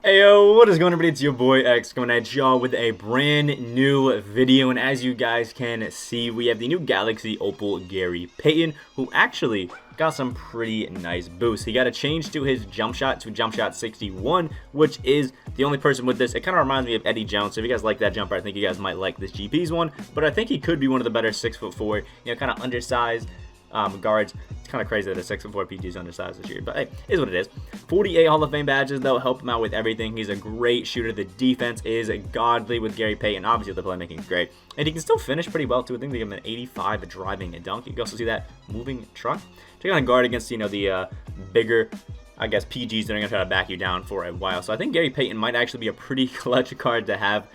Hey yo, what is going on everybody? It's your boy X coming at y'all with a brand new video, and as you guys can see, we have the new Galaxy Opal Gary Payton, who actually got some pretty nice boosts. He got a change to his jump shot to jump shot 61, which is the only person with this. It kind of reminds me of Eddie Jones, so if you guys like that jumper, I think you guys might like this GP's one, but I think he could be one of the better 6'4", kind of undersized guards. It's kind of crazy that a 6'4" PG is undersized this year, but hey, is what it is. 48 Hall of Fame badges, though, help him out with everything. He's a great shooter. The defense is godly with Gary Payton. Obviously, the playmaking is great, and he can still finish pretty well too. I think they give him an 85 driving and dunk. You can also see that moving truck. Check out a guard against the bigger, I guess, PGs that are gonna try to back you down for a while. So I think Gary Payton might actually be a pretty clutch card to have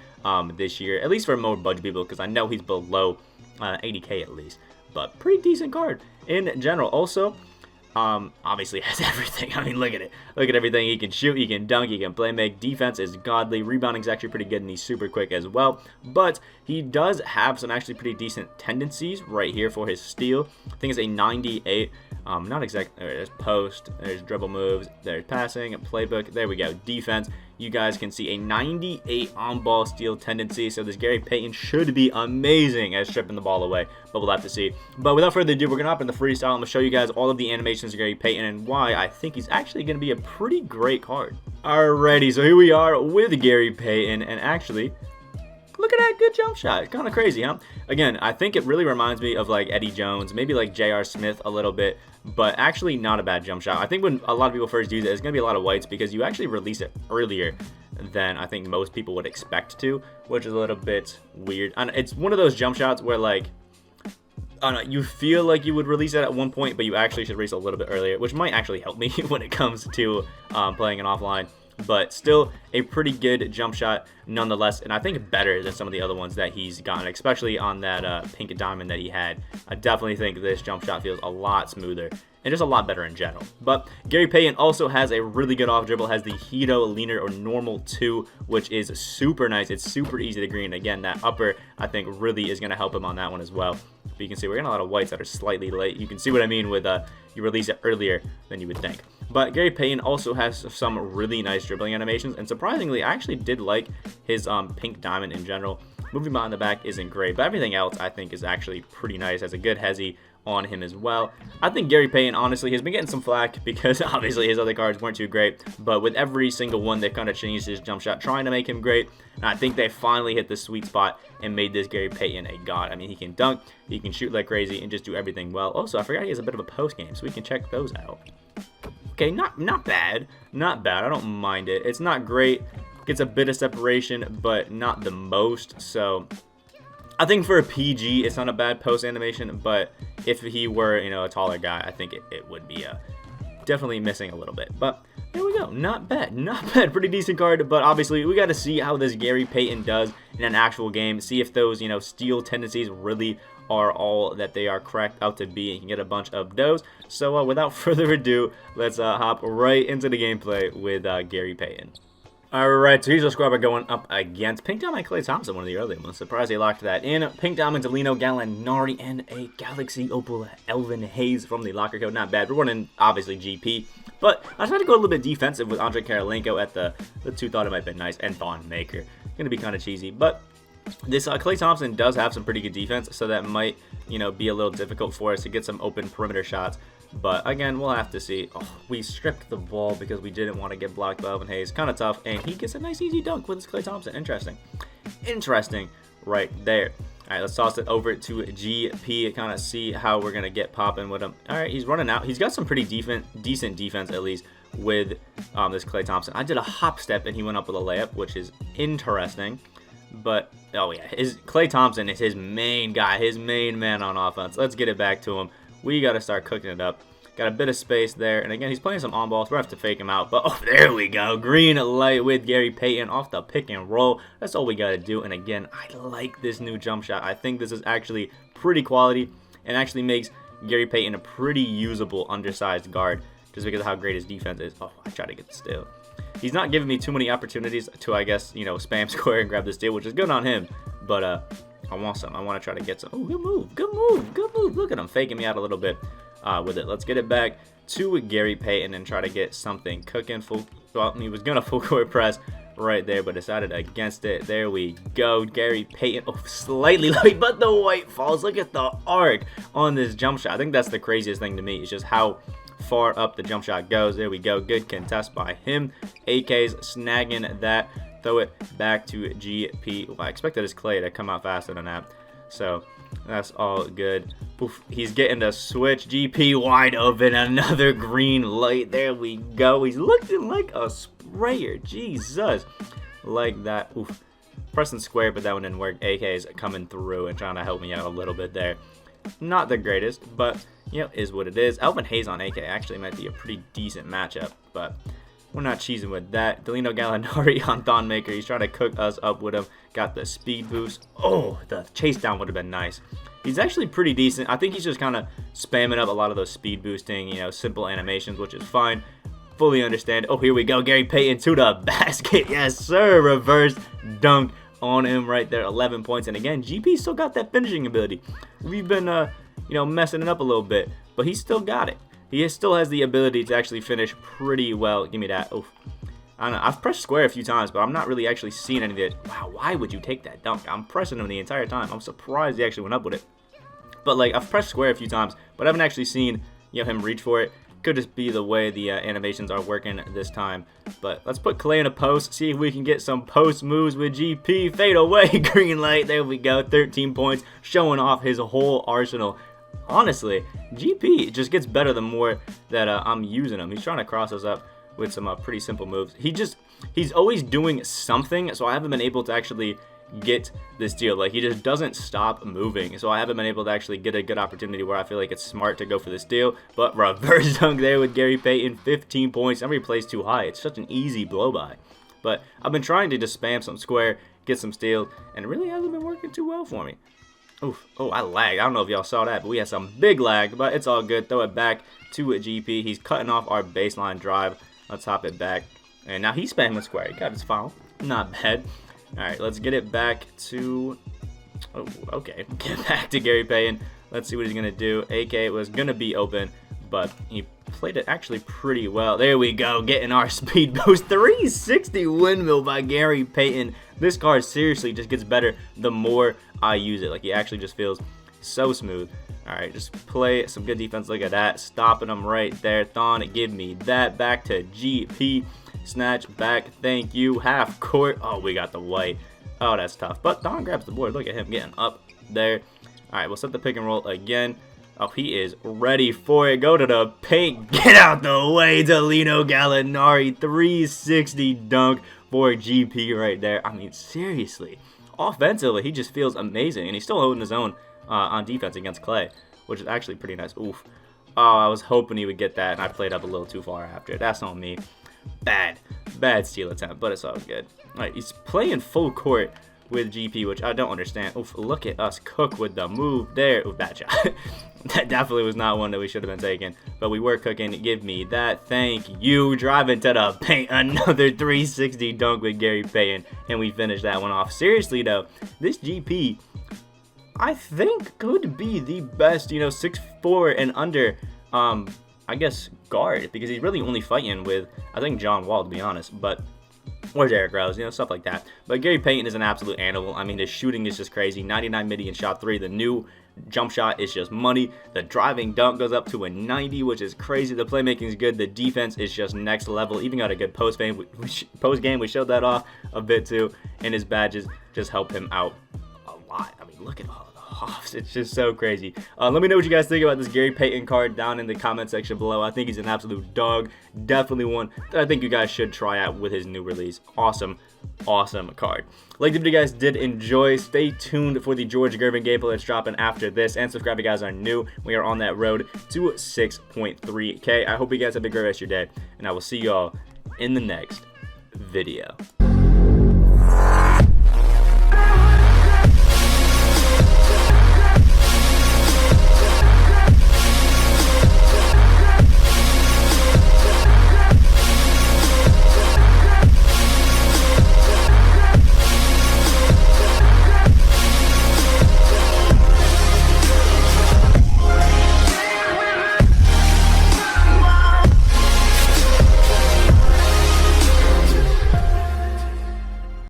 this year, at least for more budget people, because I know he's below 80K at least. But pretty decent card in general. Also, obviously has everything. I mean, look at it. Look at everything. He can shoot, he can dunk, he can play make. Defense is godly. Rebounding is actually pretty good, and he's super quick as well. But he does have some actually pretty decent tendencies right here for his steal. I think it's a 98. Not exactly. There's post, there's dribble moves, there's passing, playbook. There we go. Defense. You guys can see a 98 on-ball steal tendency. So this Gary Payton should be amazing at stripping the ball away, but we'll have to see. But without further ado, we're going to hop in the freestyle. I'm going to show you guys all of the animations of Gary Payton and why I think he's actually going to be a pretty great card. Alrighty, so here we are with Gary Payton, and actually, look at that good jump shot. It's kind of crazy, huh? Again, I think it really reminds me of like Eddie Jones, maybe like J.R. Smith a little bit, but actually not a bad jump shot. I think when a lot of people first use it, it's going to be a lot of whites because you actually release it earlier than I think most people would expect to, which is a little bit weird. And it's one of those jump shots where, like, I don't know, you feel like you would release it at one point, but you actually should release a little bit earlier, which might actually help me when it comes to playing an offline. But still a pretty good jump shot nonetheless, and I think better than some of the other ones that he's gotten, especially on that pink diamond that he had. I definitely think this jump shot feels a lot smoother and just a lot better in general. But Gary Payton also has a really good off dribble, has the Hito Leaner or Normal 2, which is super nice. It's super easy to green. Again, that upper I think really is going to help him on that one as well. But you can see we're getting a lot of whites that are slightly late. You can see what I mean with you release it earlier than you would think. But Gary Payton also has some really nice dribbling animations, and surprisingly, I actually did like his pink diamond in general. Moving behind the back isn't great, but everything else I think is actually pretty nice. Has a good hezzy on him as well. I think Gary Payton honestly has been getting some flack because obviously his other cards weren't too great, but with every single one they've kind of changed his jump shot, trying to make him great, and I think they finally hit the sweet spot and made this Gary Payton a god. I mean, he can dunk, he can shoot like crazy, and just do everything well. Also, I forgot he has a bit of a post game, so we can check those out. Okay, not bad. Not bad. I don't mind it. It's not great. Gets a bit of separation, but not the most. So I think for a PG, it's not a bad post animation, but if he were, a taller guy, I think it would be definitely missing a little bit. But there we go. Not bad. Not bad. Pretty decent card, but obviously we got to see how this Gary Payton does in an actual game. See if those, steal tendencies really are all that they are cracked out to be, and can get a bunch of those. So without further ado, let's hop right into the gameplay with Gary Payton. Alright, so here's our squad we're going up against. Pink Diamond Klay Thompson, one of the early ones. Surprised they locked that in. Pink Diamond Delino Gallinari, and a Galaxy Opal Elvin Hayes from the locker code. Not bad. We're running, obviously, GP. But I tried to go a little bit defensive with Andre Karolinko at the two. Thought it might have been nice. And Thon Maker. Going to be kind of cheesy. But this Klay Thompson does have some pretty good defense, so that might, be a little difficult for us to get some open perimeter shots. But again, we'll have to see. Oh, we stripped the ball because we didn't want to get blocked by Elvin Hayes. Kind of tough, and he gets a nice easy dunk with his Klay Thompson. Interesting right there. All right, let's toss it over to GP, kind of see how we're going to get popping with him. All right, he's running out. He's got some pretty decent defense, at least, with this Klay Thompson. I did a hop step, and he went up with a layup, which is interesting. But, oh yeah, Klay Thompson is his main guy, his main man on offense. Let's get it back to him. We got to start cooking it up. Got a bit of space there. And again, he's playing some on balls. We're going to have to fake him out. But, oh, there we go. Green light with Gary Payton off the pick and roll. That's all we got to do. And again, I like this new jump shot. I think this is actually pretty quality and actually makes Gary Payton a pretty usable undersized guard just because of how great his defense is. Oh, I tried to get the steal. He's not giving me too many opportunities to, I guess, spam square and grab the steal, which is good on him. But I want some. I want to try to get some. Oh, good move. Good move. Good move. Look at him faking me out a little bit with it. Let's get it back to Gary Payton and try to get something cooking. well, he was gonna full court press right there, but decided against it. There we go. Gary Payton, oh, slightly late, but the white falls. Look at the arc on this jump shot. I think that's the craziest thing to me. It's just how far up the jump shot goes. There we go. Good contest by him. AK's snagging that. Throw it back to GP. Well, I expected his Clay to come out faster than that. So that's all good. Oof, he's getting the switch. GP wide open. Another green light. There we go. He's looking like a sprayer. Jesus. Like that. Oof. Pressing square, but that one didn't work. AK's coming through and trying to help me out a little bit there. Not the greatest, but, you know, is what it is. Elvin Hayes on AK actually might be a pretty decent matchup, but we're not cheesing with that. Delino Gallinari on Thonmaker. He's trying to cook us up with him. Got the speed boost. Oh, the chase down would have been nice. He's actually pretty decent. I think he's just kind of spamming up a lot of those speed boosting, you know, simple animations, which is fine. Fully understand. Oh, here we go. Gary Payton to the basket. Yes, sir. Reverse dunk on him right there. 11 points. And again, GP still got that finishing ability. We've been, you know, messing it up a little bit, but he still got it. He still has the ability to actually finish pretty well. Give me that. Oh, I don't know. I've pressed square a few times, but I'm not really actually seeing any of it. Wow, why would you take that dunk? I'm pressing him the entire time. I'm surprised he actually went up with it. But, like, I've pressed square a few times, but I haven't actually seen, you know, him reach for it. Could just be the way the animations are working this time. But let's put Clay in a post, see if we can get some post moves with GP. Fade away, green light. There we go. 13 points, showing off his whole arsenal. Honestly, GP just gets better the more that I'm using him. He's trying to cross us up with some pretty simple moves. He's always doing something, so I haven't been able to actually get this deal. Like, he just doesn't stop moving, so I haven't been able to actually get a good opportunity where I feel like it's smart to go for this deal. But reverse dunk there with Gary Payton. 15 points. Never plays too high. It's such an easy blow by. But I've been trying to just spam some square, get some steal, and it really hasn't been working too well for me. Oof. Oh, I lagged. I don't know if y'all saw that, but we had some big lag, but it's all good. Throw it back to a GP. He's cutting off our baseline drive. Let's hop it back. And now he's spamming square. He got his foul. Not bad. All right, let's get it back to... Oh, okay. Get back to Gary Payton. Let's see what he's going to do. AK was going to be open, but he played it actually pretty well. There we go. Getting our speed boost. 360 windmill by Gary Payton. This card seriously just gets better the more I use it. Like, he actually just feels so smooth. All right, just play some good defense. Look at that. Stopping him right there. Thon, give me that. Back to GP. Snatch back. Thank you. Half court. Oh, we got the white. Oh, that's tough. But Thon grabs the board. Look at him getting up there. All right, we'll set the pick and roll again. Oh, he is ready for it. Go to the paint. Get out the way, Delino Gallinari. 360 dunk for GP right there. I mean, seriously. Offensively, he just feels amazing. And he's still holding his own on defense against Clay, which is actually pretty nice. Oof. Oh, I was hoping he would get that, and I played up a little too far after. That's on me. Bad steal attempt, but it's all good. All right, he's playing full court with GP, which I don't understand. Oof, look at us cook with the move there. Ooh, bad shot. That definitely was not one that we should have been taking, but we were cooking. Give me that. Thank you. Driving to the paint. Another 360 dunk with Gary Payton, and we finished that one off. Seriously, though, this GP, I think, could be the best, you know, 6'4" and under, I guess, guard, because he's really only fighting with, I think, John Wall, to be honest, but... or Derrick Rose, you know, stuff like that. But Gary Payton is an absolute animal. I mean, his shooting is just crazy. 99 midi in shot 3. The new jump shot is just money. The driving dunk goes up to a 90, which is crazy. The playmaking is good. The defense is just next level. Even got a good post game. We showed that off a bit too. And his badges just help him out a lot. I mean, look at all the hops. It's just so crazy. Let me know what you guys think about this Gary Payton card down in the comment section below. I think he's an absolute dog. Definitely one that I think you guys should try out with his new release. Awesome card. Like the video, you guys did enjoy. Stay tuned for the George Gervin gameplay that's dropping after this, and subscribe if you guys are new. We are on that road to 6.3K. I hope you guys have a great rest of your day, and I will see y'all in the next video.